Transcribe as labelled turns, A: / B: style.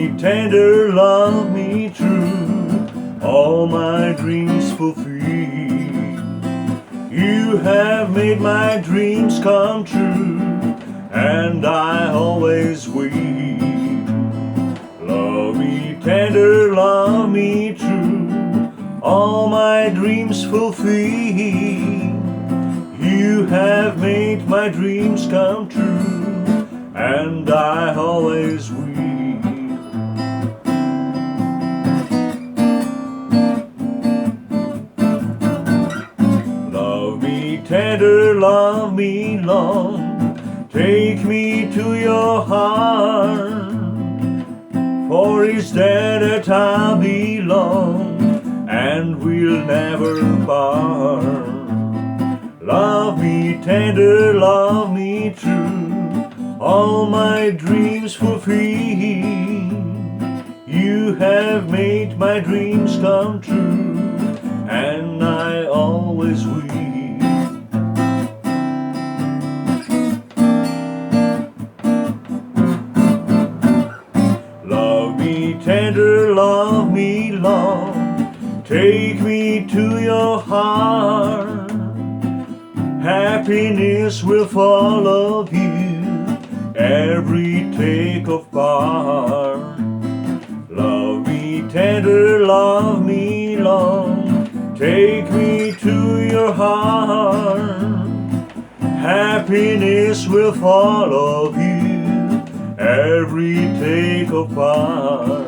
A: me tender, love me true, all my dreams fulfill. You have made my dreams come true, and I always will. Love me tender, love me true, all my dreams fulfill. You have made my dreams come true, and I always will. Love me tender, love me long, take me to your heart, for it's there that I belong, and we'll never part. Love me tender, love me true, all my dreams fulfill. You have made my dreams come true, and I always will. Love me tender, love me long, take me to your heart. Happiness will follow you every take of part. Love me tender, love me long, take me to your heart. Happiness will follow you every take of part.